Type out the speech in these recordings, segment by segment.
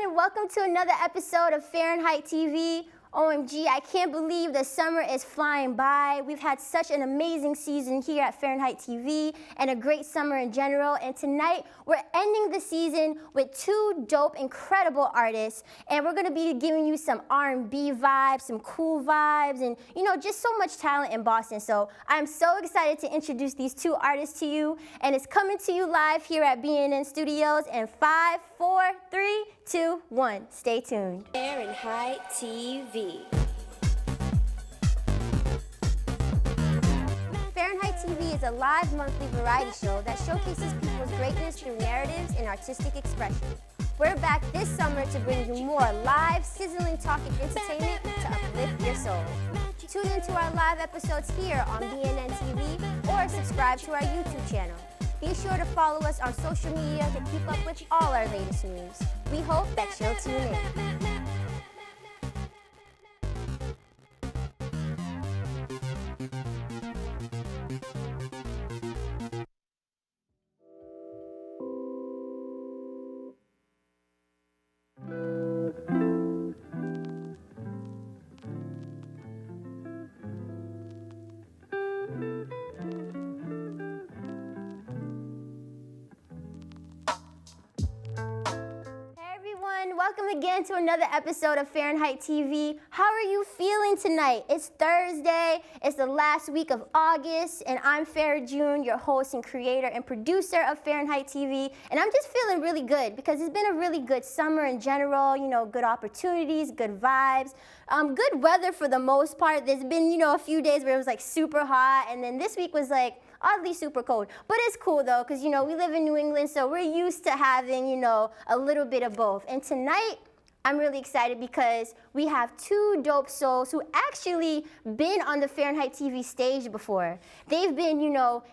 and welcome to another episode of Fahrenheit TV. OMG, I can't believe the summer is flying by. We've had such an amazing season here at Fahrenheit TV and a great summer in general. And tonight, we're ending the season with two dope, incredible artists. And we're gonna be giving you some R&B vibes, some cool vibes, and just so much talent in Boston. So I'm so excited to introduce these two artists to you. And it's coming to you live here at BNN Studios in 5, 4, 3, 2, 1. Stay tuned. Fahrenheit TV. Fahrenheit TV is a live monthly variety show that showcases people's greatness through narratives and artistic expression. We're back this summer to bring you more live, sizzling talking entertainment to uplift your soul. Tune into our live episodes here on BNN TV or subscribe to our YouTube channel. Be sure to follow us on social media to keep up with all our latest news. We hope that you'll tune in. Welcome again to another episode of Fahrenheit TV. How are you feeling tonight? It's Thursday, it's the last week of August, and I'm Farrah June, your host and creator and producer of Fahrenheit TV, and I'm just feeling really good because it's been a really good summer in general, good opportunities, good vibes, good weather for the most part. There's been, a few days where it was like super hot, and then this week was like oddly super cold. But it's cool though, because we live in New England, so we're used to having, a little bit of both. And tonight, I'm really excited because we have two dope souls who actually been on the Fahrenheit TV stage before. They've been,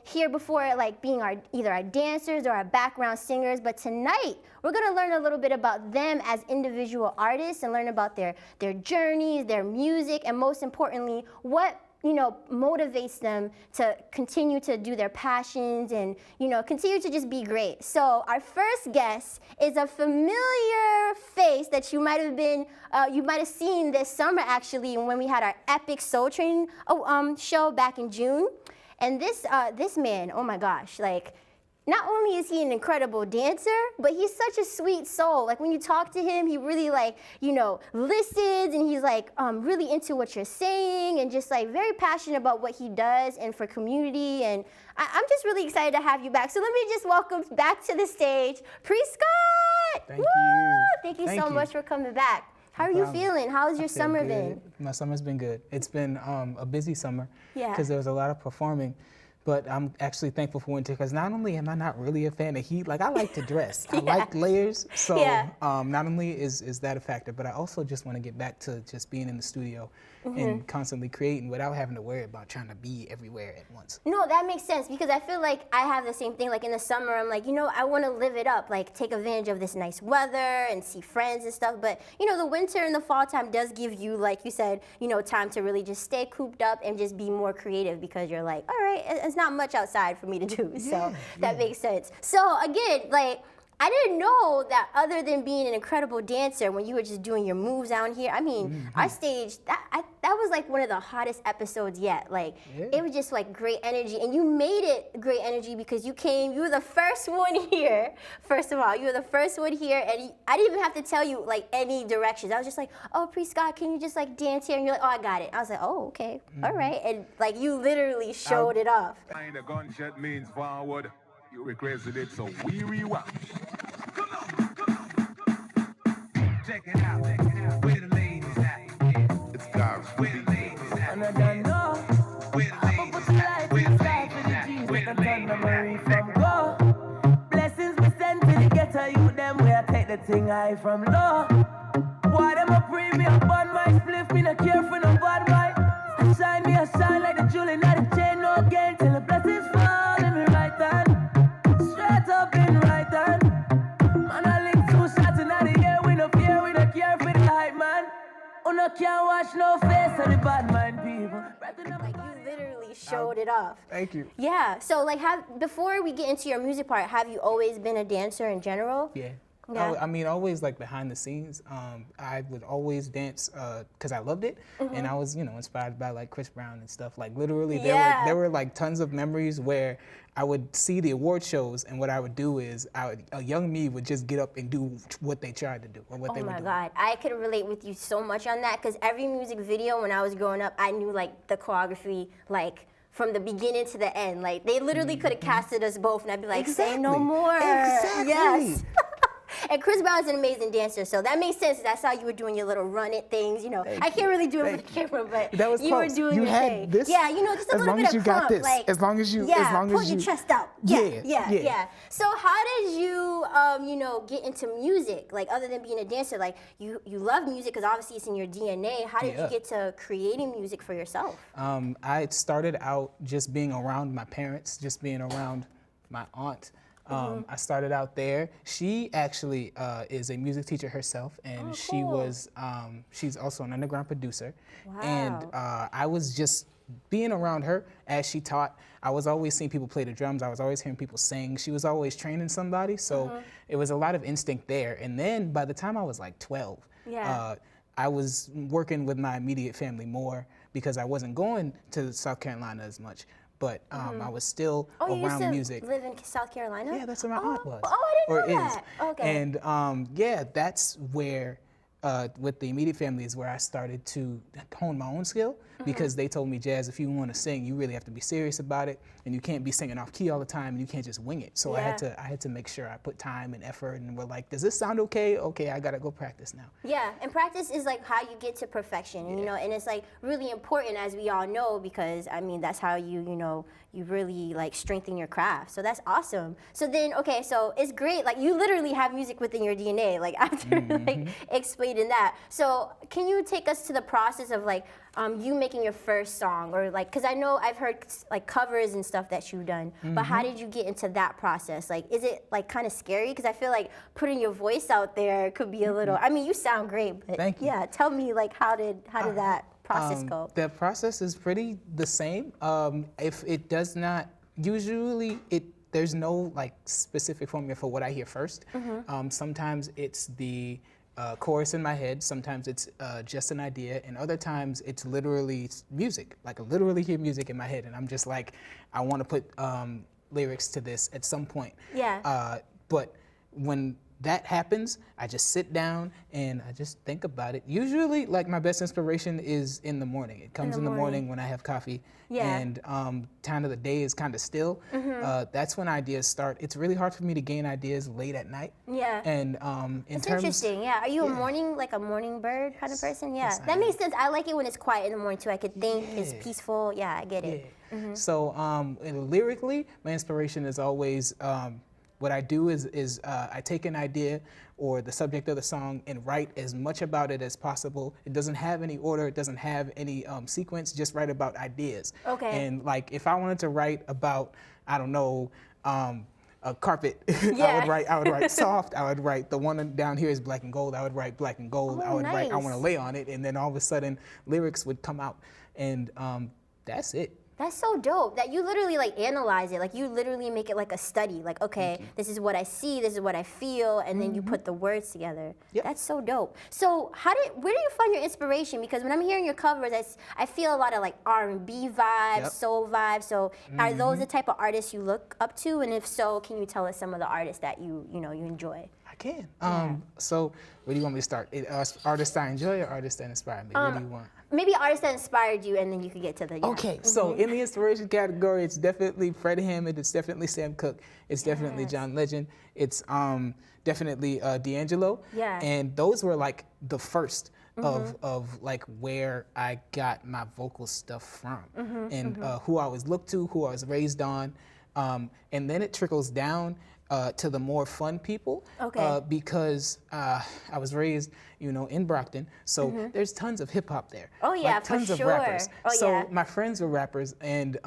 here before, like being either our dancers or our background singers. But tonight, we're gonna learn a little bit about them as individual artists and learn about their journeys, their music, and most importantly, what motivates them to continue to do their passions and, continue to just be great. So our first guest is a familiar face that you might have seen this summer actually when we had our epic Soul Train show back in June. And this man, oh my gosh, not only is he an incredible dancer, but he's such a sweet soul. Like when you talk to him, he really listens, and he's really into what you're saying and just very passionate about what he does and for community. And I'm just really excited to have you back. So let me just welcome back to the stage, Pr3Scott. Thank you. Thank you so much for coming back. How are you feeling? How's your summer been? My summer's been good. It's been a busy summer because there was a lot of performing. But I'm actually thankful for winter because not only am I not really a fan of heat, I like to dress. I like layers. So not only is that a factor, but I also just want to get back to just being in the studio and constantly creating without having to worry about trying to be everywhere at once. No, that makes sense because I feel like I have the same thing. Like in the summer, I'm like, I want to live it up, take advantage of this nice weather and see friends and stuff. But, the winter and the fall time does give you, like you said, time to really just stay cooped up and just be more creative because you're like, all right, it's not much outside for me to do. So that makes sense. So again, I didn't know that other than being an incredible dancer, when you were just doing your moves out here, I mean, our stage, that was one of the hottest episodes yet. It was just great energy. And you made it great energy because you were the first one here. First of all, you were the first one here, and I didn't even have to tell you any directions. I was just like, oh, Pr3Scott, can you just dance here? And you're like, oh, I got it. I was like, oh, okay, all right. And you literally showed it off. The gunshot means forward. You requested it, so we rewind. Check it out, where the ladies at? Yeah. It's guys. Where the ladies at? And I don't know. Where the ladies at? Where the ladies at? Where the ladies at? Go. Blessings we send to the ghetto youth, them where I take the thing high from low. Why them a premium on my spliff, me not care for no bad mind. Shine me a shine like the jewel in the chain, no gain till the blessings fall in me right hand. Straight up in right hand. Man, I link two shots in the air, we no fear, we no care for the hype man. Who no can't wash no face of the bad mind people. You literally showed it off. Thank you. Yeah, so before we get into your music part, have you always been a dancer in general? Yeah. Yeah. I mean, always like behind the scenes. I would always dance because I loved it, and I was, inspired by like Chris Brown and stuff. Like literally, there were like tons of memories where I would see the award shows, and what I would do is, a young me would just get up and do what they tried to do or what they were doing. Oh my God, I could relate with you so much on that because every music video when I was growing up, I knew like the choreography, like from the beginning to the end. Like they literally could have casted us both, and I'd be like, say no more. Exactly. Yes. And Chris Brown's an amazing dancer, so that makes sense. That's how you were doing your little run it things. I can't really do it for the camera, but that was you close. were doing you your had thing. This, yeah, just a little bit of you got crump, this. like, as long as you, pull your chest out. Yeah. So how did you, get into music? Like other than being a dancer, like you love music because obviously it's in your DNA. How did you get to creating music for yourself? I started out just being around my parents, just being around my aunt. I started out there. She actually is a music teacher herself, and she's also an underground producer. Wow. And I was just being around her as she taught. I was always seeing people play the drums. I was always hearing people sing. She was always training somebody, so it was a lot of instinct there. And then by the time I was like 12, I was working with my immediate family more because I wasn't going to South Carolina as much. But I was still around music. You live in South Carolina? Yeah, that's where my aunt was. Oh, I didn't know that. Okay. And that's where, with the immediate family, is where I started to hone my own skill because they told me, Jazz, if you want to sing, you really have to be serious about it, and you can't be singing off key all the time, and you can't just wing it. So I had to make sure I put time and effort, and we're like, does this sound okay? Okay, I gotta go practice now. Yeah, and practice is like how you get to perfection, and it's like really important, as we all know, because I mean that's how you really like strengthen your craft. So that's awesome. So then, okay, so it's great. Like you literally have music within your DNA. Like after like explaining that, so can you take us to the process of like you making your first song, or like, because I know I've heard like covers and stuff that you've done, but how did you get into that process? Like, is it like kind of scary? Because I feel like putting your voice out there could be a little. I mean, you sound great, but Thank you. Yeah, tell me like how did that process go? The process is pretty the same. If it does not, usually there's no like specific formula for what I hear first. Sometimes it's the chorus in my head, sometimes it's just an idea, and other times it's literally music. Like I literally hear music in my head and I'm just like, I want to put lyrics to this at some point. Yeah. But when that happens, I just sit down and I just think about it. Usually, like my best inspiration is in the morning. It comes in the morning when I have coffee, and time of the day is kind of still. That's when ideas start. It's really hard for me to gain ideas late at night. Yeah. And it's interesting. Yeah. Are you a morning bird kind of person? Yeah. Yes, that makes sense. I like it when it's quiet in the morning too. I could think. It's peaceful. Yeah, I get it. So lyrically, my inspiration is always. What I do is I take an idea or the subject of the song and write as much about it as possible. It doesn't have any order, it doesn't have any sequence, just write about ideas. Okay. And like if I wanted to write about, I don't know, a carpet, Yeah. I would write soft, I would write the one down here is black and gold, I would write black and gold, I would write I want to lay on it, and then all of a sudden lyrics would come out, and that's it. That's so dope that you literally like analyze it. Like you literally make it like a study. Like, okay, this is what I see, this is what I feel, and then you put the words together. Yep. That's so dope. So where do you find your inspiration? Because when I'm hearing your covers, I feel a lot of like R&B vibes, soul vibes. So are those the type of artists you look up to? And if so, can you tell us some of the artists that you enjoy? I can. So where do you want me to start? Artists I enjoy or artists that inspire me? What do you want? Maybe artists that inspired you, and then you could get to the. Okay, so in the inspiration category, it's definitely Fred Hammond, it's definitely Sam Cooke, it's definitely John Legend, it's definitely D'Angelo. Yeah. And those were like the first of like where I got my vocal stuff from, and who I was looked to, who I was raised on, and then it trickles down to the more fun people, because I was raised, in Brockton, so there's tons of hip hop there. Oh yeah, like, tons for of sure. rappers. Oh so yeah. my friends were rappers, and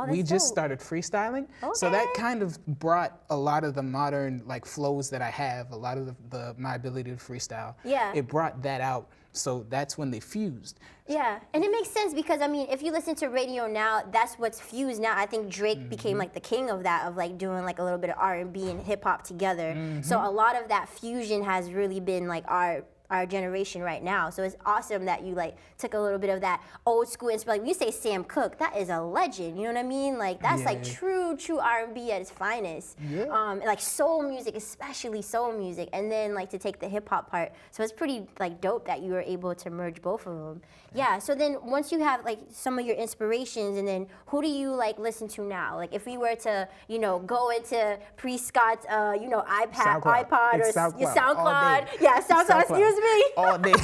we just started freestyling. So that kind of brought a lot of the modern like flows that I have, a lot of my ability to freestyle. Yeah. It brought that out. So that's when they fused. Yeah, and it makes sense because I mean, if you listen to radio now, that's what's fused now. I think Drake became like the king of that, of like doing like a little bit of R&B and hip hop together. So a lot of that fusion has really been like our generation right now. So it's awesome that you like took a little bit of that old school inspiration. Like when you say Sam Cooke, that is a legend. You know what I mean? Like that's like true R&B at its finest. Like soul music, especially soul music, and then like to take the hip hop part. So it's pretty like dope that you were able to merge both of them. Yeah. So then once you have like some of your inspirations, and then who do you like listen to now? Like if we were to go into Pr3Scott's iPod or SoundCloud. Yeah, SoundCloud. Excuse me. All day.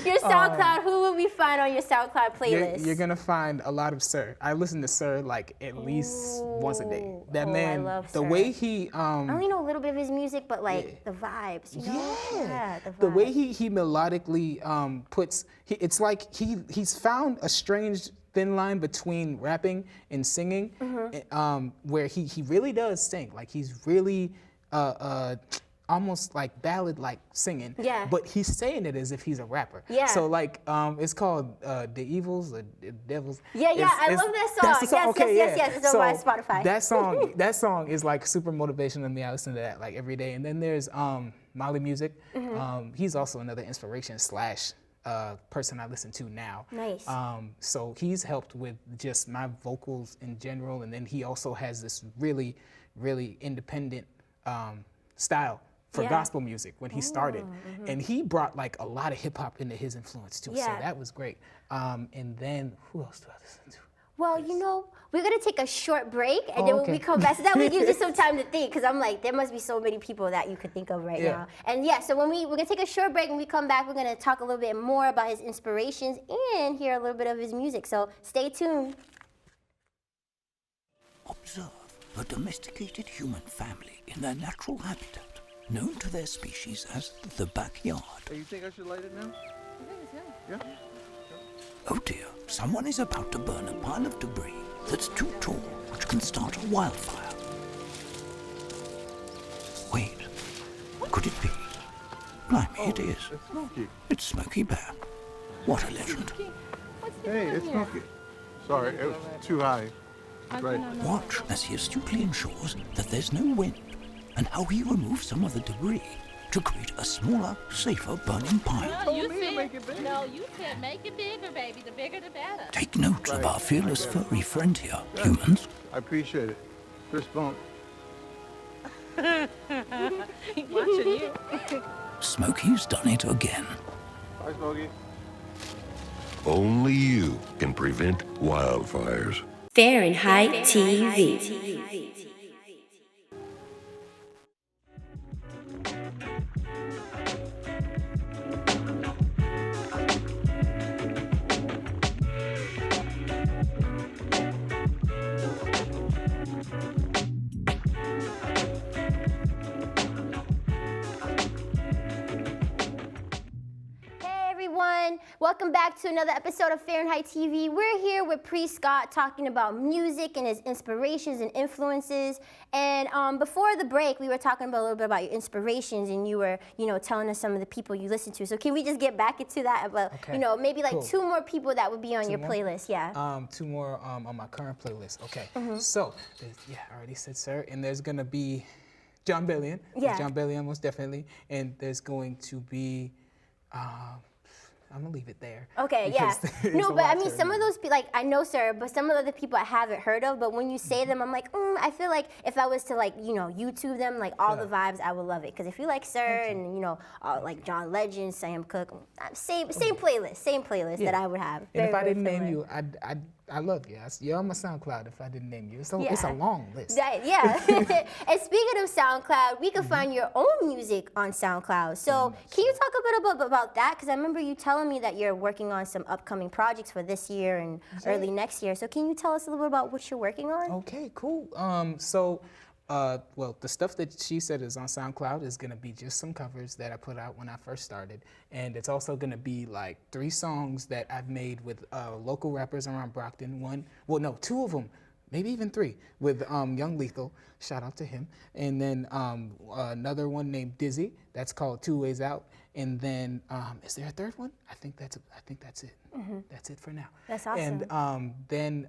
Your SoundCloud, who will we find on your SoundCloud playlist? You're gonna find a lot of Sir. I listen to Sir like at least once a day. That man, I love the Sir. way he I only know a little bit of his music, but like the vibes, you know? Yeah. The vibes. The way he melodically puts, it's like he's found a strange thin line between rapping and singing, where he really does sing. Like he's really almost like ballad-like singing, but he's saying it as if he's a rapper. Yeah. So like, it's called The Evils or The Devils. Yeah, I love that song. That's the song. Yes. It's on my Spotify. That song is like super motivational to me. I listen to that like every day. And then there's Molly Music. He's also another inspiration / person I listen to now. Nice. So he's helped with just my vocals in general, and then he also has this really, really independent style for gospel music when he started. And he brought like a lot of hip hop into his influence too. So that was great. And then who else do I listen to? Well, we're gonna take a short break, and then when we come back, so that way gives you some time to think, because I'm like, there must be so many people that you could think of right now. And so when we're gonna take a short break, and we come back, we're gonna talk a little bit more about his inspirations and hear a little bit of his music. So stay tuned. Observe a domesticated human family in their natural habitat, known to their species as the backyard. Hey, you think I should light it now? I think it's good. Yeah. Oh dear, someone is about to burn a pile of debris that's too tall, which can start a wildfire. Wait, could it be? Blimey, it is. It's Smokey. It's Smokey Bear. What a legend. Hey, it's Smokey. Sorry, it was too high. Right. Watch as he astutely ensures that there's no wind, and how he removes some of the debris to create a smaller, safer burning pile. No, you said make it bigger, baby. The bigger the better. Take note of our fearless furry friend here, humans. I appreciate it. Fist bump. Watching you. Smokey's done it again. Bye, Smokey. Only you can prevent wildfires. Fahrenheit TV. Welcome back to another episode of Fahrenheit TV. We're here with Pr3Scott talking about music and his inspirations and influences. And before the break, we were talking about a little bit about your inspirations, and you were, telling us some of the people you listen to. So can we just get back into that about, maybe like two more people that would be on your playlist? Yeah. Two more on my current playlist. Okay. So, I already said Sir, and there's gonna be John Bellion. Yeah. John Bellion, most definitely, and there's going to be. I'm gonna leave it there. Okay, yeah. No, but I mean, some of those, like, I know Sir, but some of the people I haven't heard of, but when you say them, I'm like, I feel like if I was to, like, YouTube them, like, all the vibes, I would love it. Because if you like Sir and, like John Legend, Sam Cooke, same playlist that I would have. And if I didn't name you, I love you. You're on my SoundCloud if I didn't name you. It's a long list. Yeah. And speaking of SoundCloud, we can find your own music on SoundCloud. So can you talk a bit about that? Because I remember you telling me that you're working on some upcoming projects for this year and early next year. So can you tell us a little bit about what you're working on? Okay, cool. Well, the stuff that she said is on SoundCloud is gonna be just some covers that I put out when I first started. And it's also gonna be like 3 songs that I've made with local rappers around Brockton. Two of them maybe even 3 with Young Lethal. Shout out to him. And then another one named Dizzy. That's called 2 Ways Out. And then is there a 3rd one? I think that's it. That's it for now. That's awesome. And then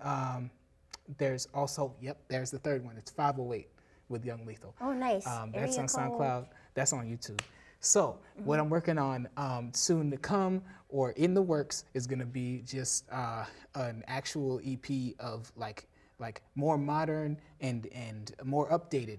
there's also there's the 3rd one. It's 508 with Young Lethal. Oh, nice. That's on SoundCloud. That's on YouTube. So what I'm working on soon to come or in the works is gonna be just an actual EP of like more modern and more updated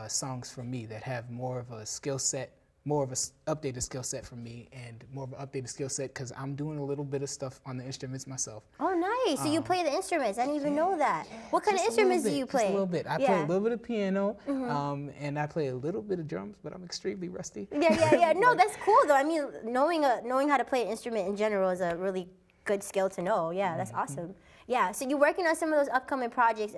songs from me that have more of a skill set, more of a updated skill set from me, and more of an updated skill set because I'm doing a little bit of stuff on the instruments myself. Oh, nice. So you play the instruments. I didn't even know that. What kind of instruments do you play? Just a little bit. I play a little bit of piano, and I play a little bit of drums, but I'm extremely rusty. Yeah. No, that's cool though. I mean, knowing how to play an instrument in general is a really good skill to know. Yeah, that's awesome. Yeah, so you're working on some of those upcoming projects.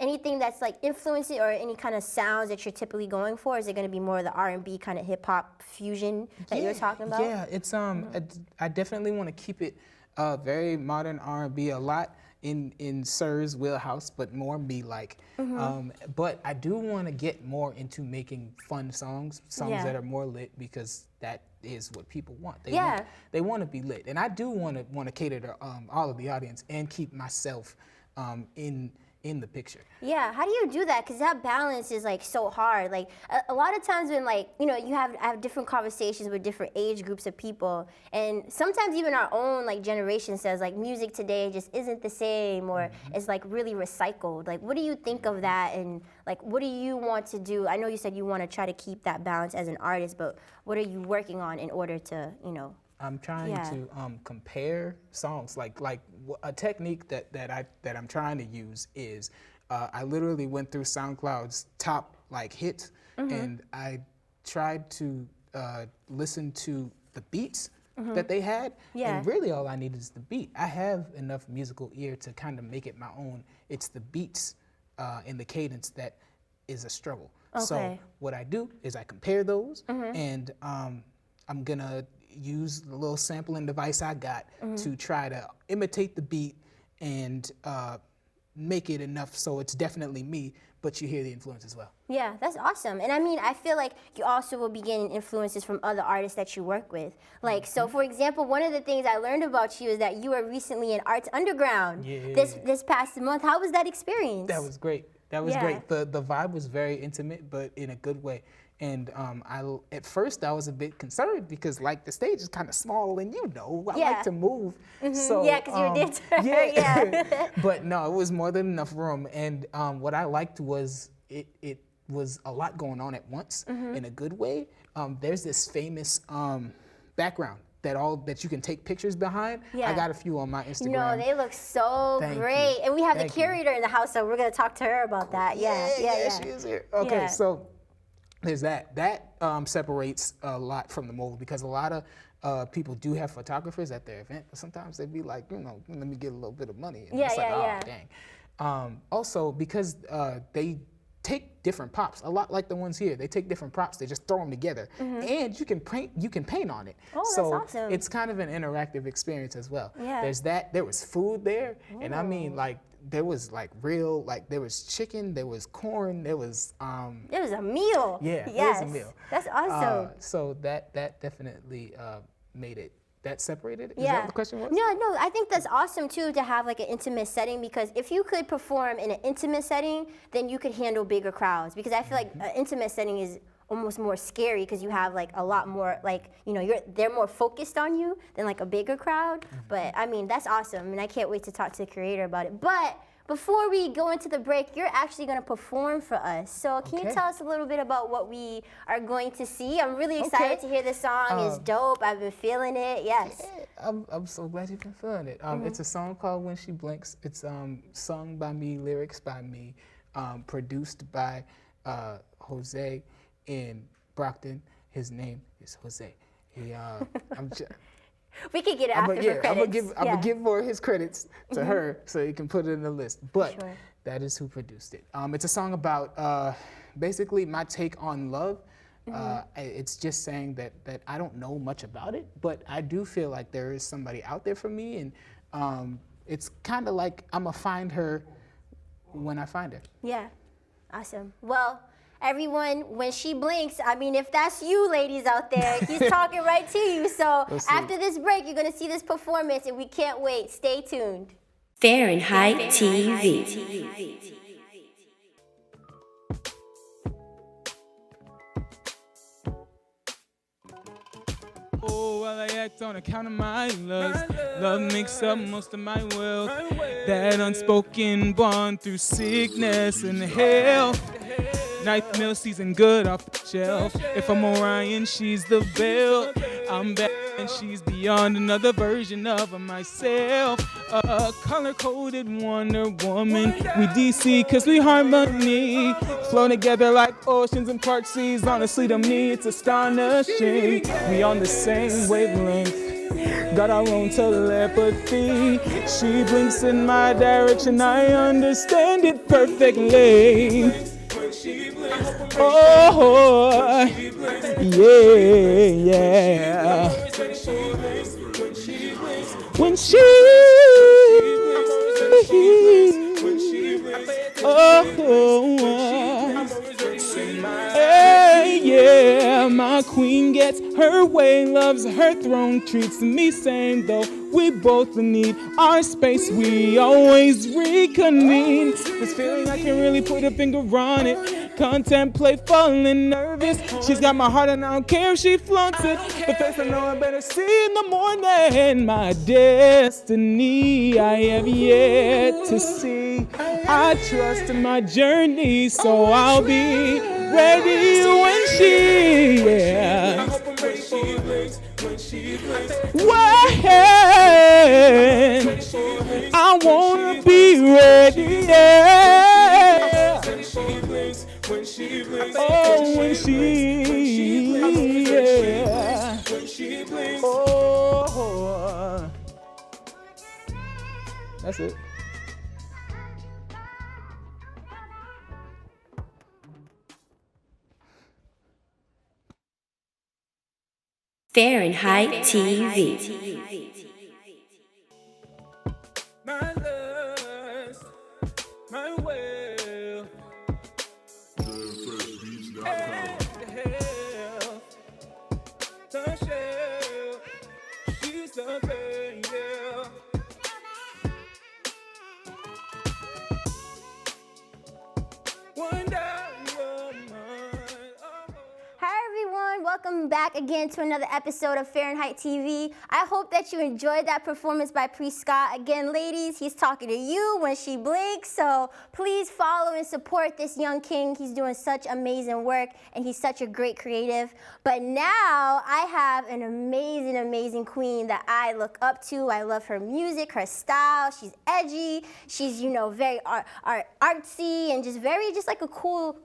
Anything that's like influencing or any kind of sounds that you're typically going for? Is it going to be more of the R&B kind of hip hop fusion that you're talking about? Yeah, it's I definitely want to keep it very modern R&B, a lot in Sir's wheelhouse, but more me like. But I do want to get more into making fun songs that are more lit because that is what people want. They want to be lit, and I do want to cater to all of the audience and keep myself in the picture. Yeah, how do you do that? Because that balance is like so hard. Like a lot of times when you have different conversations with different age groups of people, and sometimes even our own like generation says like music today just isn't the same, or it's like really recycled. Like what do you think of that, and like what do you want to do? I know you said you want to try to keep that balance as an artist, but what are you working on in order to, I'm trying to compare songs. Like a technique that I'm trying to use is I literally went through SoundCloud's top hits, and I tried to listen to the beats that they had, and really all I need is the beat. I have enough musical ear to kind of make it my own. It's the beats and the cadence that is a struggle. So what I do is I compare those, and I'm gonna use the little sampling device I got to try to imitate the beat and make it enough so it's definitely me, but you hear the influence as well. Yeah, that's awesome. And I mean, I feel like you also will be getting influences from other artists that you work with. Like, so for example, one of the things I learned about you is that you were recently in Arts Underground this past month. How was that experience? That was great. That was great. The vibe was very intimate, but in a good way. And at first I was a bit concerned because the stage is kind of small, and I like to move. So yeah, because you're a dancer. But no, it was more than enough room. And what I liked was it was a lot going on at once in a good way. There's this famous background that you can take pictures behind. I got a few on my Instagram. No, they look so great. And we have the curator in the house, so we're gonna talk to her about that. Yeah, she is here. Okay, so there's that. That separates a lot from the mold because a lot of people do have photographers at their event, but sometimes they'd be like, let me get a little bit of money. And it's like, oh, dang. Also, because they take different props, a lot like the ones here. They take different props, they just throw them together, and you can paint on it. Oh, so that's awesome. It's kind of an interactive experience as well. Yeah. There's that. There was food there, and I mean there was there was chicken, there was corn, there was a meal. Yeah, there was a meal. That's awesome. So that definitely made it. That separated? Is that what the question was? No, I think that's awesome too to have an intimate setting, because if you could perform in an intimate setting, then you could handle bigger crowds, because I feel like an intimate setting is almost more scary because you have a lot more they're more focused on you than a bigger crowd. But I mean, that's awesome, and I can't wait to talk to the creator about it. But before we go into the break, you're actually going to perform for us. So can you tell us a little bit about what we are going to see? I'm really excited to hear this song. It's dope. I've been feeling it. Yes. Yeah, I'm so glad you've been feeling it. It's a song called When She Blinks. It's sung by me, lyrics by me, produced by Jose in Brockton. His name is Jose. We could get it after for credits. I'm gonna give more of his credits to her so you can put it in the list. But that is who produced it. It's a song about basically my take on love. It's just saying that I don't know much about it, but I do feel like there is somebody out there for me, and it's kind of like I'm gonna find her when I find her. Yeah, awesome. Well, everyone, when she blinks, I mean, if that's you ladies out there, he's talking right to you. So after this break, you're gonna see this performance and we can't wait. Stay tuned. Fahrenheit TV. Oh, while I act on account of my lust. Love makes up most of my wealth. That unspoken bond through sickness and health. Ninth meal season good off the shelf. If I'm Orion, she's the belt. I'm back and she's beyond another version of myself. A color-coded Wonder Woman. We DC cause we harmony. Flow together like oceans and park seas. Honestly to me it's astonishing. We on the same wavelength. Got our own telepathy. She blinks in my direction. I understand it perfectly. Oh, yeah. When she, hey, yeah, my queen gets her way, loves her throne, treats me same though we both need our space, we always reconvene. This feeling I can't really put a finger on it. Contemplate falling nervous. She's got my heart and I don't care if she flaunts it. The face I know I better see in the morning. My destiny I have yet to see. I trust in my journey, so I'll be ready when she, yeah. When I wanna be ready, yeah. Oh, when she, yeah. Oh, that's it. Fahrenheit TV. My lust, my will. The shell, she's the pain, yeah. Wonder Woman. Hi everyone, welcome back again to another episode of Fahrenheit TV. I hope that you enjoyed that performance by Pr3Scott. Again, ladies, he's talking to you when she blinks, so please follow and support this young king. He's doing such amazing work and he's such a great creative. But now I have an amazing, amazing queen that I look up to. I love her music, her style. She's edgy. She's, you know, very artsy and just like a cool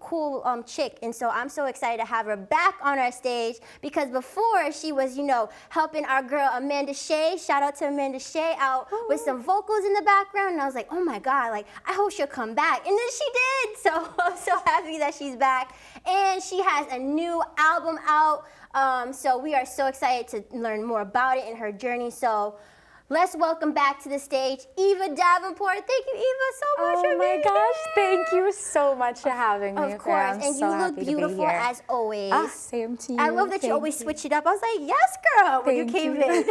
chick. And so I'm so excited to have her back on our stage because before she was, you know, helping our girl Amanda Shea, shout out to Amanda Shea, out with some vocals in the background. And I was like, oh my God, like, I hope she'll come back. And then she did. So I'm so happy that she's back. And she has a new album out. So we are so excited to learn more about it and her journey. So let's welcome back to the stage Eva Davenport. Thank you, Eva, so much for being here. Oh my gosh, thank you so much for having me. Of course, and you look beautiful as always. Same to you. I love that you always switch it up. I was like, yes, girl, when you came in.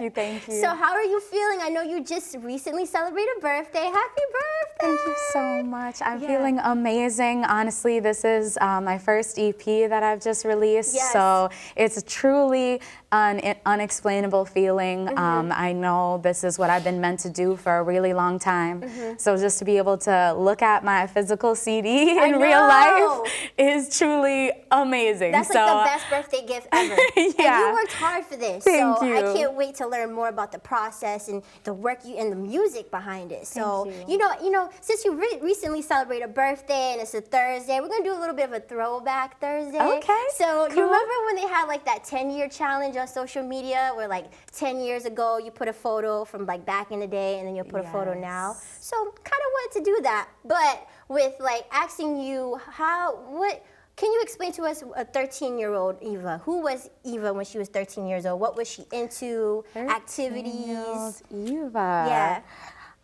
Thank you. So how are you feeling? I know you just recently celebrated a birthday. Happy birthday. Thank you so much. I'm feeling amazing. Honestly, this is my first EP that I've just released. Yes. So it's truly an unexplainable feeling. I know this is what I've been meant to do for a really long time. So just to be able to look at my physical CD in real life is truly amazing. That's like the best birthday gift ever. And you worked hard for this. Thank you. I can't wait to learn more about the process and the work and the music behind it. So, you know, since you recently celebrated a birthday and it's a Thursday, we're going to do a little bit of a throwback Thursday. Okay. So, you remember when they had like that 10-year challenge on social media where like 10 years ago you put a photo from like back in the day and then you put a photo now? So, kind of wanted to do that, but with like asking you can you explain to us a 13-year-old Eva? Who was Eva when she was 13 years old? What was she into? Activities? Eva. Yeah.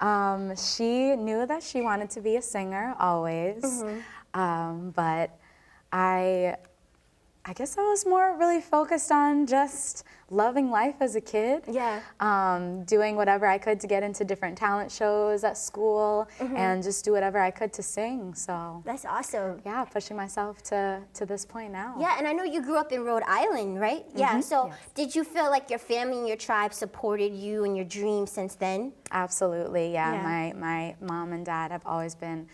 She knew that she wanted to be a singer always, but I guess I was more really focused on just loving life as a kid. Yeah. Doing whatever I could to get into different talent shows at school and just do whatever I could to sing. So that's awesome. Yeah, pushing myself to this point now. Yeah, and I know you grew up in Rhode Island, right? Yeah. So did you feel like your family and your tribe supported you and your dreams since then? Absolutely. Yeah. My mom and dad have always been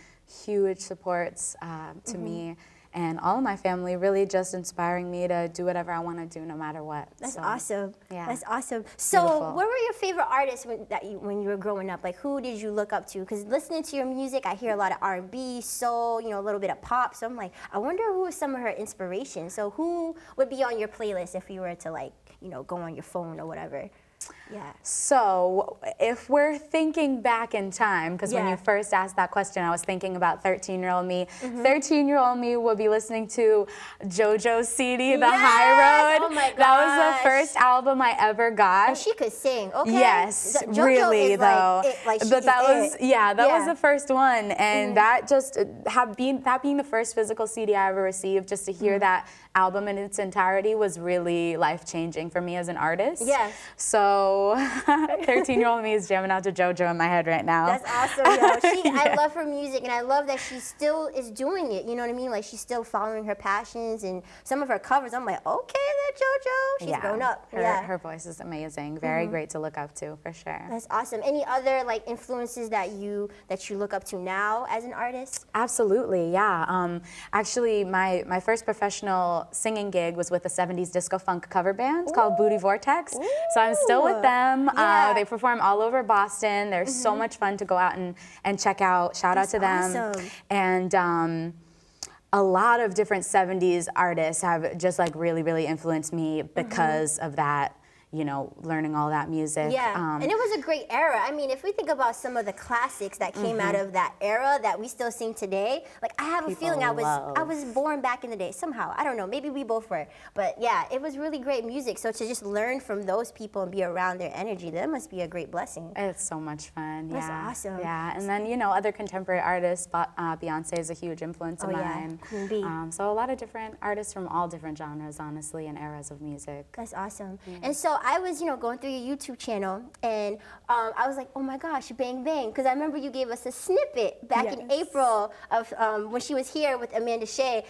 huge supports to me. And all of my family really just inspiring me to do whatever I want to do no matter what. That's awesome. Yeah. That's awesome. So Beautiful. what were your favorite artists when you were growing up? Like, who did you look up to? Because listening to your music, I hear a lot of R&B, soul, you know, a little bit of pop. So I'm like, I wonder who was some of her inspirations. So who would be on your playlist if you were to, like, you know, go on your phone or whatever? Yeah. So if we're thinking back in time, because when you first asked that question, I was thinking about 13-year-old me. 13-year-old me would be listening to JoJo's CD, The High Road. Oh my gosh. That was the first album I ever got. And she could sing, okay? Yes, JoJo really is though. But that was that Yeah. was the first one, and that just being the first physical CD I ever received, just to hear that album in its entirety was really life-changing for me as an artist. Yes. So 13-year-old me is jamming out to JoJo in my head right now. That's awesome, yo. I love her music, and I love that she still is doing it, you know what I mean? Like, she's still following her passions, and some of her covers, I'm like, okay, that JoJo, she's grown up. Her voice is amazing. Very great to look up to, for sure. That's awesome. Any other, like, influences that you look up to now as an artist? Absolutely, yeah. Actually, my first professional singing gig was with a 70s disco funk cover band called Booty Vortex. So I'm still with them. They perform all over Boston. They're so much fun to go out and check out. Shout out to them. Awesome. And a lot of different 70s artists have just like really influenced me because of that. You know, learning all that music. Yeah, and it was a great era. I mean, if we think about some of the classics that came out of that era that we still sing today, like, I have a feeling I was born back in the day somehow. I don't know, maybe we both were. But yeah, it was really great music. So to just learn from those people and be around their energy, that must be a great blessing. It's so much fun. That's awesome. Yeah, and then, you know, other contemporary artists, Beyonce is a huge influence of mine. Queen Bee. So a lot of different artists from all different genres, honestly, and eras of music. That's awesome. And so I was, you know, going through your YouTube channel, and I was like, oh my gosh, Bang Bang, because I remember you gave us a snippet back in April of when she was here with Amanda Shea.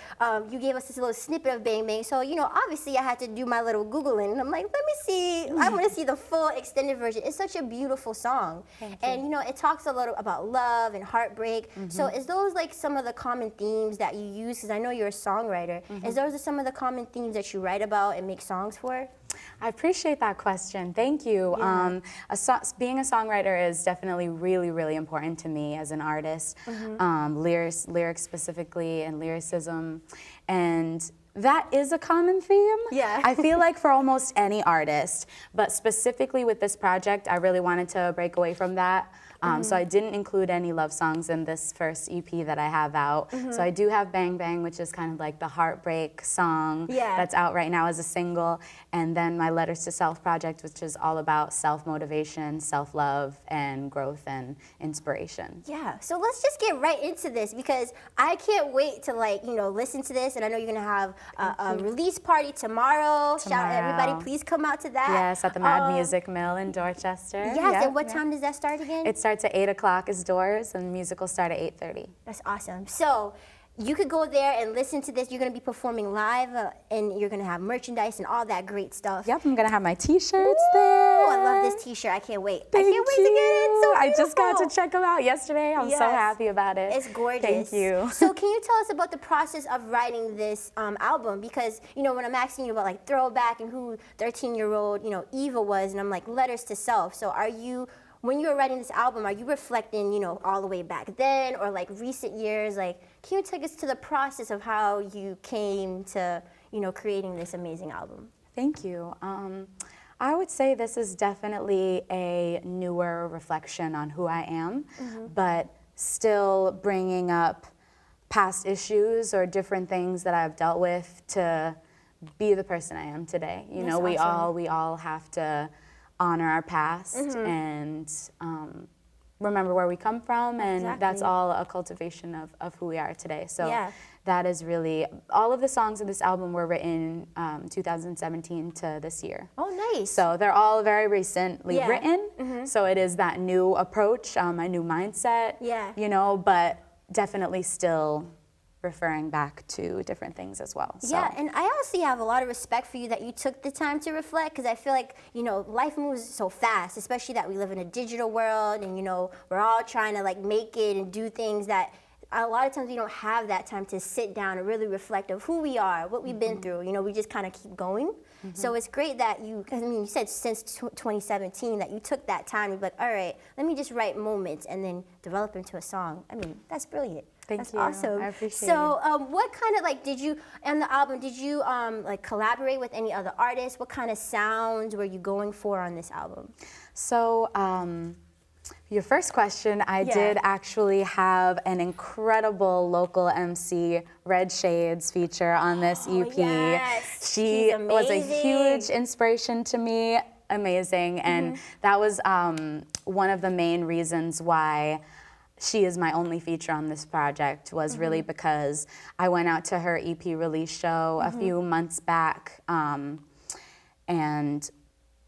You gave us this little snippet of Bang Bang. So, you know, obviously I had to do my little Googling, and I'm like, let me see. I want to see the full extended version. It's such a beautiful song. And, you know, it talks a little about love and heartbreak. So is those like some of the common themes that you use? Because I know you're a songwriter. Is those some of the common themes that you write about and make songs for? I appreciate that question. Thank you. Yeah. Being a songwriter is definitely really important to me as an artist. Lyrics specifically, and lyricism, and that is a common theme. Yeah. I feel like for almost any artist, but specifically with this project, I really wanted to break away from that. So I didn't include any love songs in this first EP that I have out. So I do have Bang Bang, which is kind of like the heartbreak song that's out right now as a single. And then my Letters to Self project, which is all about self-motivation, self-love, and growth and inspiration. Yeah, so let's just get right into this, because I can't wait to, like, you know, listen to this. And I know you're gonna have a release party tomorrow. Shout out everybody, please come out to that. Yes, at the Mad Music Mill in Dorchester. Yes, and what time does that start again? It starts at 8 o'clock is doors, and music will start at 8:30. That's awesome. So you could go there and listen to this. You're going to be performing live, and you're going to have merchandise and all that great stuff. Yep, I'm going to have my T-shirts there. Oh, I love this T-shirt. I can't wait. Thank I can't wait to get it. So I just got to check them out yesterday. I'm so happy about it. It's gorgeous. Thank you. So can you tell us about the process of writing this album? Because, you know, when I'm asking you about, like, throwback and who 13-year-old, you know, Eva was, and I'm like, Letters to Self. So are you... When you were writing this album, are you reflecting, you know, all the way back then, or like recent years? Like, can you take us to the process of how you came to, you know, creating this amazing album? Thank you. I would say this is definitely a newer reflection on who I am, but still bringing up past issues or different things that I've dealt with to be the person I am today. You know, we all have to honor our past and remember where we come from, and Exactly. that's all a cultivation of who we are today. So Yeah. that is really, all of the songs in this album were written 2017 to this year. Oh, nice. So they're all very recently Yeah. written. So it is that new approach, my new mindset, Yeah. you know, but definitely still referring back to different things as well. So. Yeah, and I honestly have a lot of respect for you that you took the time to reflect, because I feel like, you know, life moves so fast, especially that we live in a digital world, and, you know, we're all trying to like make it and do things that a lot of times we don't have that time to sit down and really reflect of who we are, what we've been through. You know, we just kind of keep going. So it's great that you, I mean, you said since 2017 that you took that time to be like, all right, let me just write moments and then develop into a song. I mean, that's brilliant. Thank That's you. awesome. I appreciate so, it. what kind of like did you on the album? Did you like collaborate with any other artists? What kind of sounds were you going for on this album? So, your first question, I did actually have an incredible local MC, Red Shades, feature on this EP. Yes. She She's was a amazing. huge inspiration to me, amazing, and that was one of the main reasons why she is my only feature on this project, was really because I went out to her EP release show a few months back, and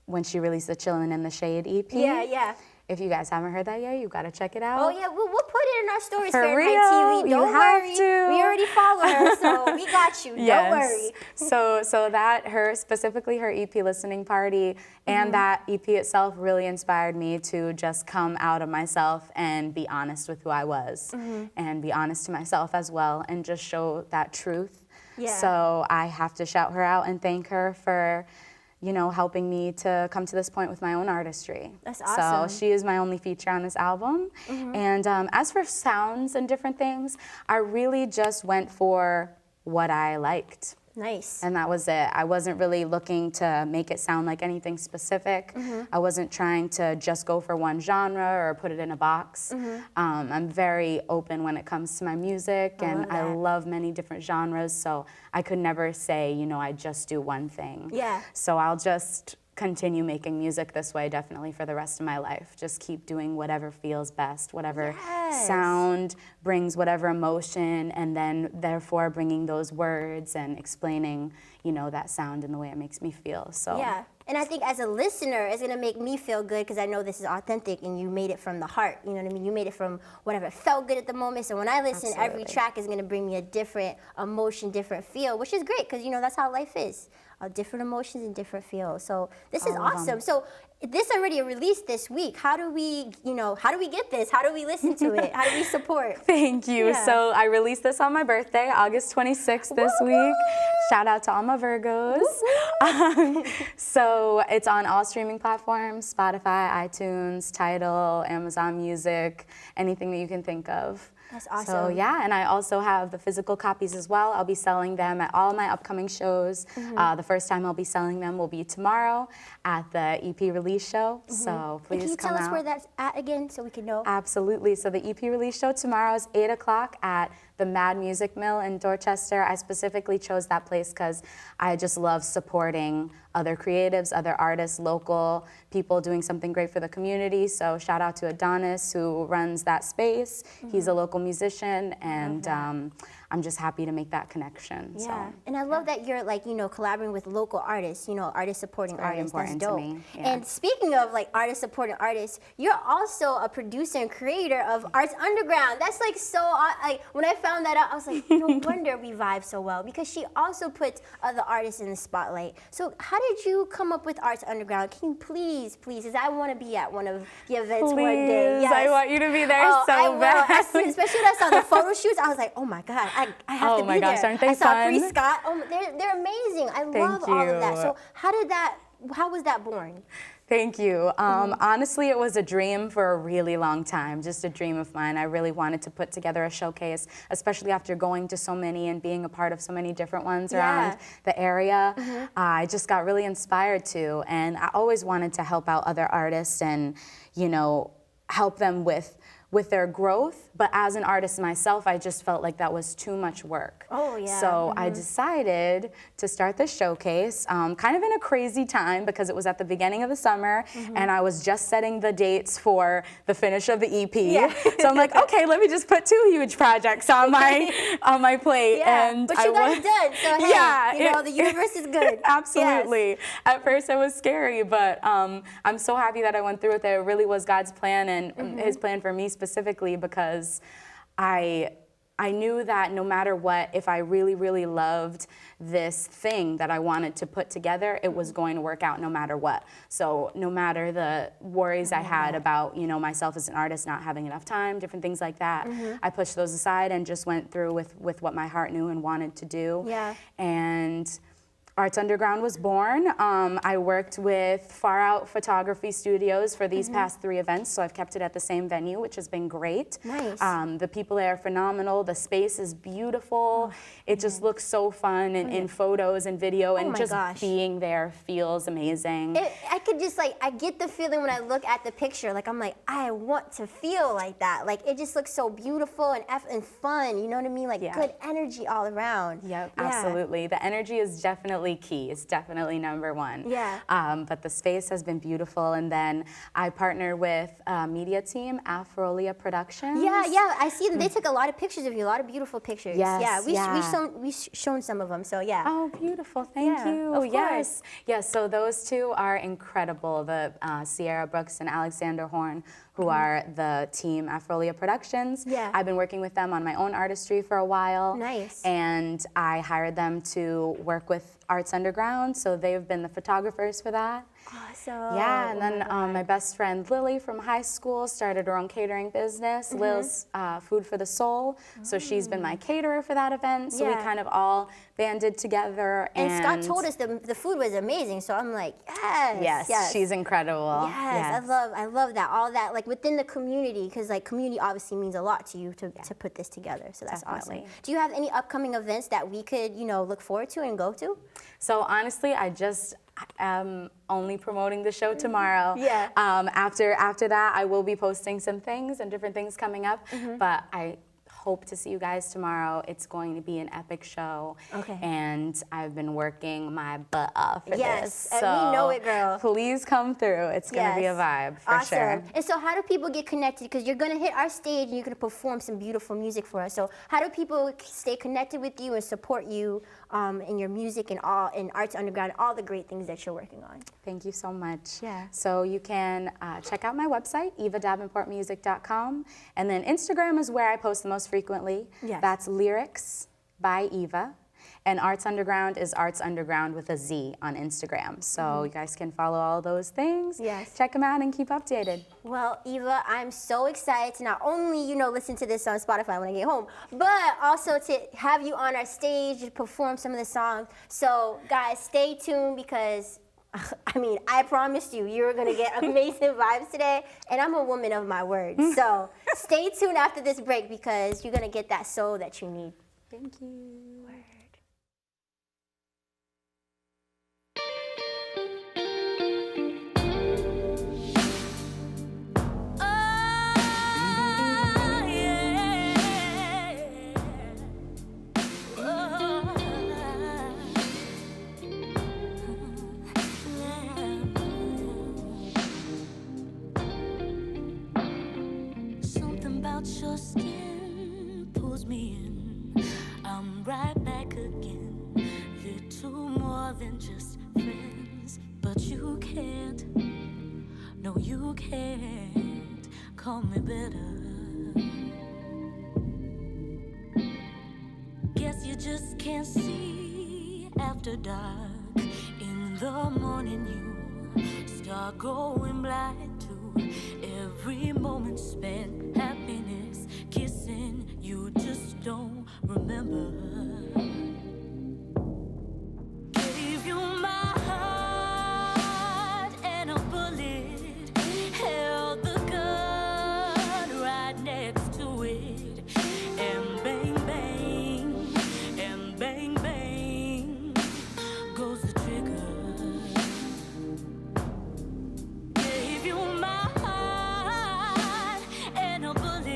when she released the Chillin' in the Shade EP. Yeah. If you guys haven't heard that yet, you gotta check it out. Oh yeah, we'll put it in our stories. For Fahrenheit real, TV. you Don't have worry. to. We already follow her, so we got you. Yes. Don't worry. So that specifically her EP listening party and that EP itself really inspired me to just come out of myself and be honest with who I was and be honest to myself as well and just show that truth. Yeah. So I have to shout her out and thank her for, you know, helping me to come to this point with my own artistry. That's awesome. So she is my only feature on this album. And as for sounds and different things, I really just went for what I liked. Nice. And that was it. I wasn't really looking to make it sound like anything specific. I wasn't trying to just go for one genre or put it in a box. I'm very open when it comes to my music, and I love many different genres, so I could never say, you know, I just do one thing. Yeah. So I'll just continue making music this way definitely for the rest of my life. Just keep doing whatever feels best, whatever sound brings whatever emotion, and then therefore bringing those words and explaining, you know, that sound in the way it makes me feel. So yeah. And I think as a listener, it's gonna make me feel good because I know this is authentic and you made it from the heart. You know what I mean? You made it from whatever felt good at the moment. So when I listen, every track is gonna bring me a different emotion, different feel, which is great because, you know, that's how life is. Different emotions and different feels. So this is awesome. So this already released this week. How do we, you know, how do we get this? How do we listen to it? How do we support? Thank you. Yeah. So I released this on my birthday, August 26th this week. Shout out to all my Virgos. So it's on all streaming platforms, Spotify, iTunes, Tidal, Amazon Music, anything that you can think of. That's awesome. So yeah, and I also have the physical copies as well. I'll be selling them at all my upcoming shows. The first time I'll be selling them will be tomorrow at the EP release show. So please Can you come tell us out. where that's at again so we can know? Absolutely. So the EP release show tomorrow is 8 o'clock at the Mad Music Mill in Dorchester. I specifically chose that place because I just love supporting other creatives, other artists, local people doing something great for the community. So shout out to Adonis who runs that space. He's a local musician, and I'm just happy to make that connection. Yeah, So, and I love that you're like, you know, collaborating with local artists, you know, artists supporting very artists. That's important to dope. me, yeah. And speaking of like artists supporting artists, you're also a producer and creator of Arts Underground. That's like so, like when I found that out, I was like, no wonder we vibe so well, because she also puts other artists in the spotlight. So how did you come up with Arts Underground? Can you please, because I want to be at one of the events one day. Please, I want you to be there so I will. bad. Especially when I saw the photo shoots, I was like, oh my God, I have to be my gosh, there. aren't they I saw fun? Pr3Scott. Oh, they're amazing. I love all of that. So how was that born? Thank you. Honestly, it was a dream for a really long time, just a dream of mine. I really wanted to put together a showcase, especially after going to so many and being a part of so many different ones around the area. I just got really inspired to, and I always wanted to help out other artists and, you know, help them with with their growth, but as an artist myself, I just felt like that was too much work. Oh, yeah. So I decided to start this showcase, kind of in a crazy time because it was at the beginning of the summer, and I was just setting the dates for the finish of the EP. Yeah. So I'm like, okay, let me just put 2 huge projects on my plate. Yeah, and but you got it done, so hey, yeah, you know, the universe is good. Absolutely. Yes. At first it was scary, but I'm so happy that I went through with it. It really was God's plan and his plan for me specifically, because I knew that no matter what, if I really, really loved this thing that I wanted to put together, it was going to work out no matter what. So no matter the worries I had about, you know, myself as an artist not having enough time, different things like that, I pushed those aside and just went through with what my heart knew and wanted to do. Yeah. And Arts Underground was born. I worked with Far Out Photography Studios for these past 3 events, so I've kept it at the same venue, which has been great. Nice. The people there are phenomenal. The space is beautiful. It just looks so fun in photos and video, and just being there feels amazing. I could just like, I get the feeling when I look at the picture, like I'm like, I want to feel like that. Like it just looks so beautiful and fun, you know what I mean? Like good energy all around. Yep, absolutely. The energy is definitely key. It's definitely #1. Yeah. But the space has been beautiful, and then I partner with a media team, Pr3Scott Productions. Yeah, I see them. They took a lot of pictures of you, a lot of beautiful pictures. Yes, we've shown some of them, so yeah. Oh, beautiful, thank you. Of course. Yes, so those 2 are incredible, the Sierra Brooks and Alexander Horn, who are the team Pr3Scott Productions. Yeah. I've been working with them on my own artistry for a while. Nice. And I hired them to work with Arts Underground, so they've been the photographers for that. Awesome. Yeah, and then my best friend Lily from high school started her own catering business, Lil's Food for the Soul. So she's been my caterer for that event. So we kind of all banded together. And Scott told us the food was amazing. So I'm like, yes. She's incredible. Yes. I love that. All that, like within the community, because like community obviously means a lot to you to put this together. So that's awesome. Do you have any upcoming events that we could, you know, look forward to and go to? So honestly, I am only promoting the show tomorrow. Yeah. After that, I will be posting some things and different things coming up. But I hope to see you guys tomorrow. It's going to be an epic show. Okay. And I've been working my butt off for this. Yes, So and we know it, girl. Please come through. It's going to be a vibe for sure. And so how do people get connected? Because you're going to hit our stage and you're going to perform some beautiful music for us. So how do people stay connected with you and support you in your music and Arts Underground, all the great things that you're working on? Thank you so much. Yeah. So you can check out my website, evadavenportmusic.com, and then Instagram is where I post the most frequently. Yes. That's Lyrics by Eva. And Arts Underground is Arts Underground with a Z on Instagram. So you guys can follow all those things. Yes. Check them out and keep updated. Well, Eva, I'm so excited to not only, you know, listen to this on Spotify when I get home, but also to have you on our stage to perform some of the songs. So, guys, stay tuned because I mean, I promised you were going to get amazing vibes today, and I'm a woman of my word. So stay tuned after this break because you're going to get that soul that you need. Thank you. Your skin pulls me in. I'm right back again. Little more than just friends, but you can't. No, you can't call me better. Guess you just can't see after dark. In the morning you start going blind to every moment spent. Happiness, kissing, you just don't remember. Gave you my heart and a bullet, held the gun right next to it, and bang, bang, and bang, bang, goes the trigger. Gave you my heart and a bullet,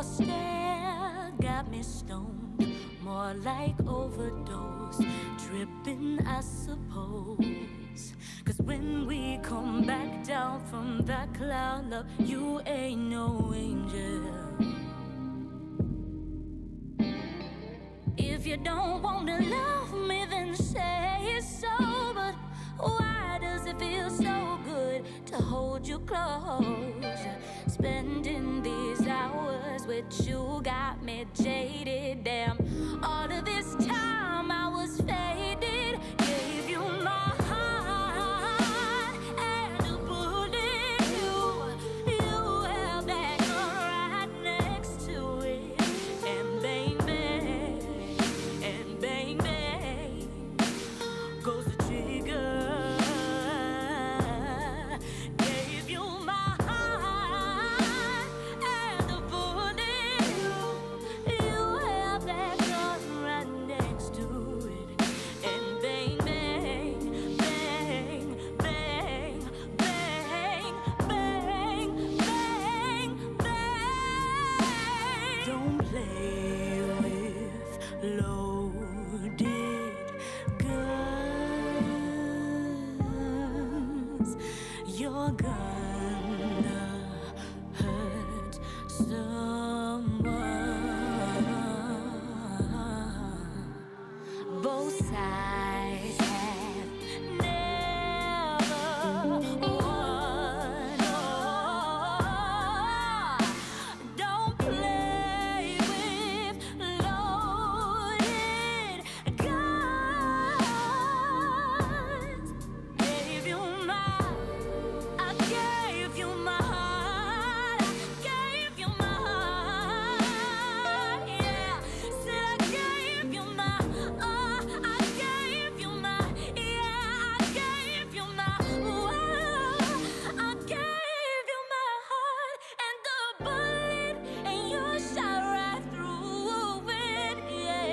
stare got me stoned, more like overdose, tripping I suppose. Cause when we come back down from that cloud, love, you ain't no angel. If you don't wanna love me, then say it's so. But why does it feel so good to hold you close? Spending these hours with you got me jaded. Damn, all of this time I was faded. Gave you my heart and a bullet. You held that gun right next to it. And bang, bang, goes the trigger. Gave you my heart and a bullet. You held that gun right next to it. And bang, bang, bang, bang, bang, bang, bang, bang. Don't play with loaded guns. You're gonna hurt someone. Both sides have never won. Don't play with loaded guns. Gave you my, I gave you my heart. I gave you my heart. Yeah, said I gave you my, I gave you my, yeah, I gave you my, I gave you my heart and the bullet, and you shot right through it. Yeah,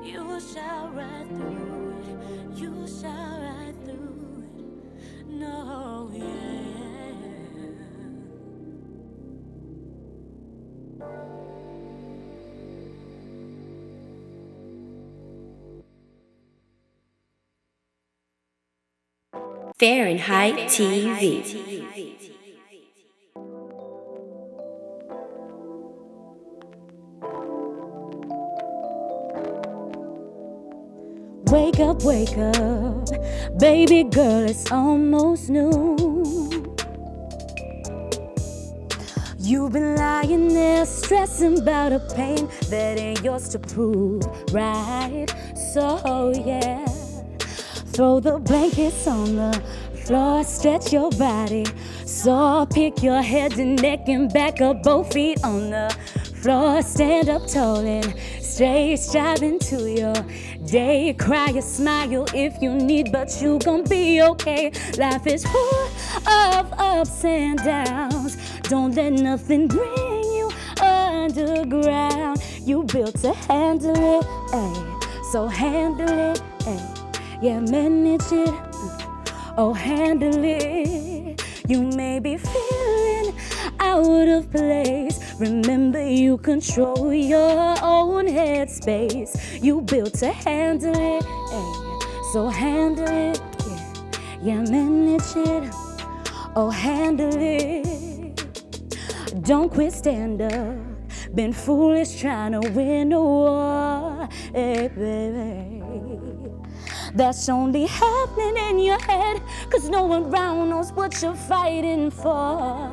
you shot right through it. You shot right through it. No, yeah. Fahrenheit TV. Wake up, baby girl, it's almost noon. You've been lying there stressing about a pain that ain't yours to prove, right? So yeah, throw the blankets on the floor, stretch your body. So pick your head and neck and back up, both feet on the floor. Stand up tall and straight, striving to your day. Cry or smile if you need, but you gon' be okay. Life is full of ups and downs. Don't let nothing bring you underground. You built to handle it, ayy. So handle it, ayy. Yeah, manage it. Oh, handle it. You may be feeling out of place. Remember, you control your own headspace. You built to handle it, ayy. So handle it, yeah, manage it. Oh, handle it. Don't quit, stand up. Been foolish trying to win a war, hey, baby. That's only happening in your head, 'cause no one around knows what you're fighting for.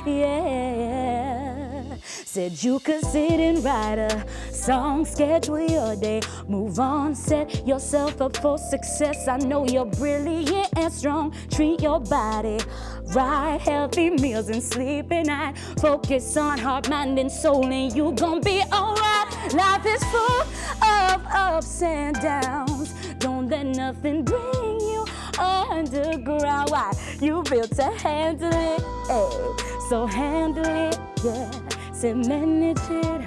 Yeah. Said you could sit and write a song, schedule your day, move on, set yourself up for success. I know you're brilliant and strong. Treat your body right, healthy meals and sleep at night. Focus on heart, mind, and soul, and you gon' be alright. Life is full of ups and downs. Don't let nothing bring you underground. Why? You built to handle it, ayy. So handle it, yeah. Say manage it,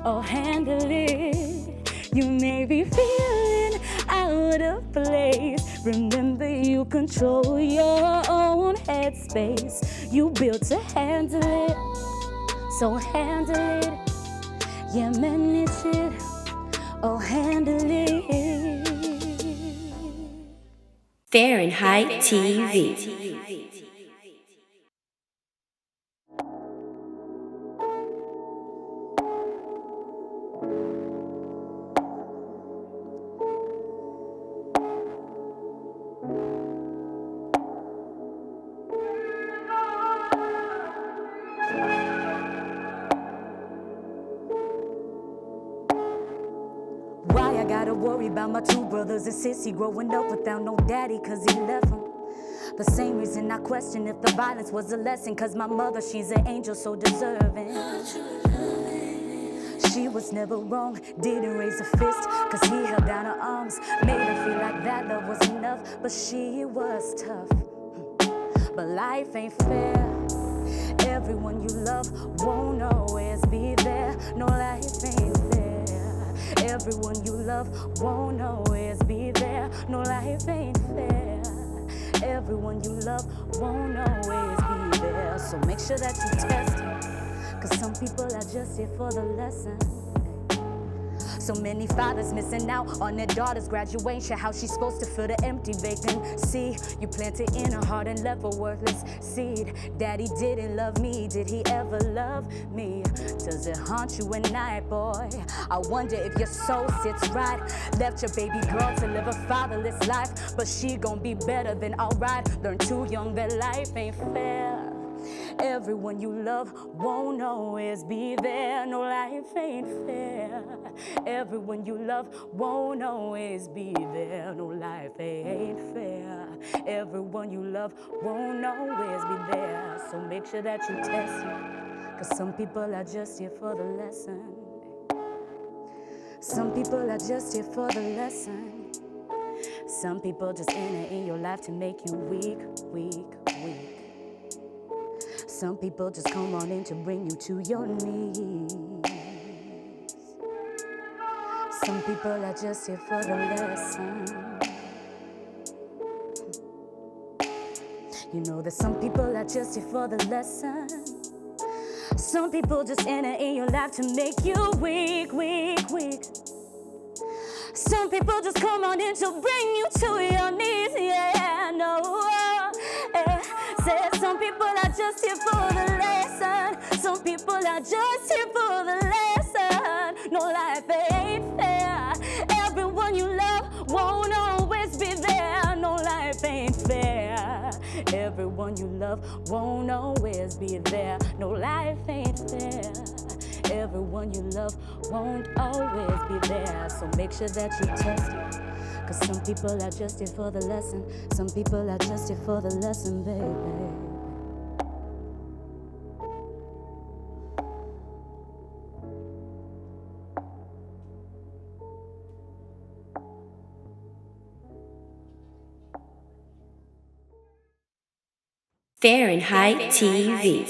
oh handle it. You may be feeling out of place. Remember, you control your own headspace. you built to handle it. So handle it, yeah, manage it, oh, handle it. Fahrenheit TV. Why I gotta worry about my two brothers and sissy growing up without no daddy cause he left them. The same reason I question if the violence was a lesson, cause my mother, she's an angel so deserving. She was never wrong, didn't raise a fist, cause he held down her arms, made her feel like that love was enough, but she was tough. But life ain't fair, everyone you love won't always be there. No, life ain't fair, everyone you love won't always be there. No, life ain't fair, everyone you love won't always be there. So make sure that you test it, cause some people are just here for the lesson. So many fathers missing out on their daughter's graduation. How she's supposed to fill the empty vacancy you planted in her heart and left a worthless seed. Daddy didn't love me, did he ever love me? Does it haunt you at night, boy? I wonder if your soul sits right. Left your baby girl to live a fatherless life, but she gon' be better than alright. Learn too young that life ain't fair, everyone you love won't always be there. No, life ain't fair, everyone you love won't always be there. No, life ain't fair, everyone you love won't always be there. So make sure that you test it, cause some people are just here for the lesson. Some people are just here for the lesson. Some people just enter in your life to make you weak, weak, weak. Some people just come on in to bring you to your knees. Some people are just here for the lesson. You know that some people are just here for the lesson. Some people just enter in your life to make you weak, weak, weak. Some people just come on in to bring you to your knees. Yeah, no. Said some people are just here for the lesson. Some people are just here for the lesson. No, life ain't fair, everyone you love won't always be there. No, life ain't fair, everyone you love won't always be there. No, life ain't fair, everyone you love won't always be there. So make sure that you test it, cause some people are just here for the lesson. Some people are just here for the lesson, baby. Fahrenheit TV.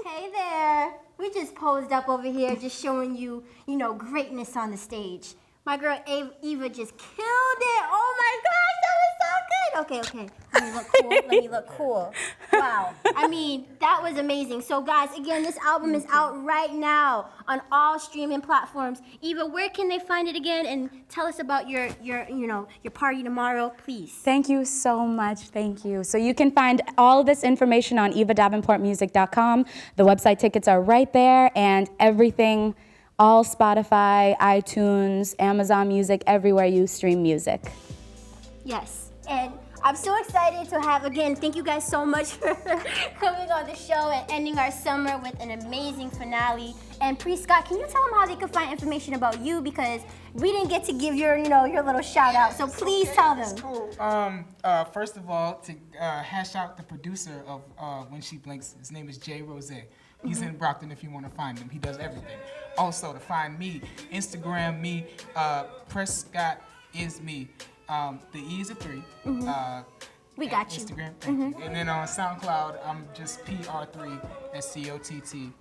Hey there. We just posed up over here, just showing you, greatness on the stage. My girl Eva just killed it. Oh my gosh, that was so good. Okay. Let me look cool. Wow. I mean, that was amazing. So guys, again, this album is out right now on all streaming platforms. Eva, where can they find it again? And tell us about your party tomorrow, please. Thank you so much. Thank you. So you can find all this information on evadavenportmusic.com. The website tickets are right there, and everything, all Spotify, iTunes, Amazon Music, everywhere you stream music. Yes, and I'm so excited to have, again, thank you guys so much for coming on the show and ending our summer with an amazing finale. And Pr3Scott, can you tell them how they can find information about you? Because we didn't get to give your little shout out, so please tell them. Cool. First of all, to hash out the producer of When She Blinks, his name is Jay Rose. He's in Brockton if you want to find him. He does everything. Also, to find me, Instagram me, Pr3Scott is me. The E is a 3. We got you. Instagram, thank you. And then on SoundCloud, I'm just Pr3Scott.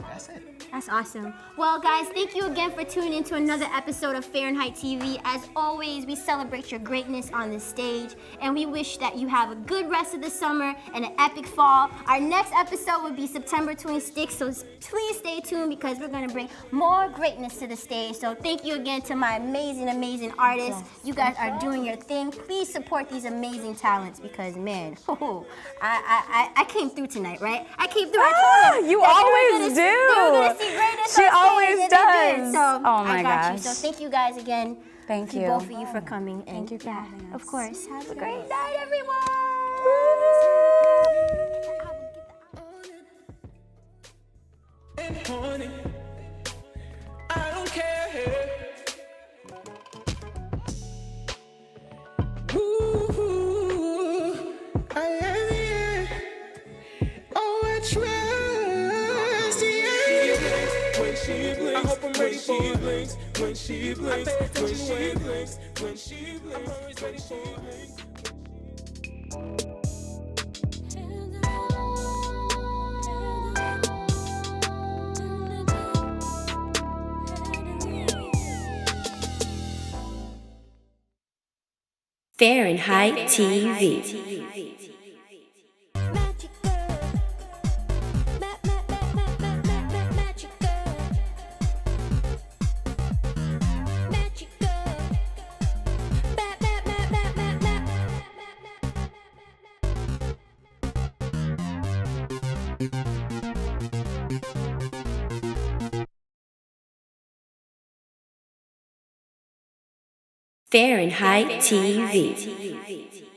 That's it. That's awesome. Well, guys, thank you again for tuning into another episode of Fahrenheit TV. As always, we celebrate your greatness on the stage, and we wish that you have a good rest of the summer and an epic fall. Our next episode will be September 26th, so please stay tuned because we're going to bring more greatness to the stage. So thank you again to my amazing, amazing artists. You guys are doing your thing. Please support these amazing talents because, man, I came through tonight, right? I came through. You always do. She always does. So oh my I got gosh. you. So thank you guys again. Thank you. Both of you for coming. And thank you for having us. Of course. Have a great night, everyone. And horny, I don't care. Ooh, I am here. Oh, I trust you. When she blinks, I hope I'm ready for it. When she blinks, when she blinks, when she blinks, I'm always ready for it. Fahrenheit TV. Fahrenheit TV.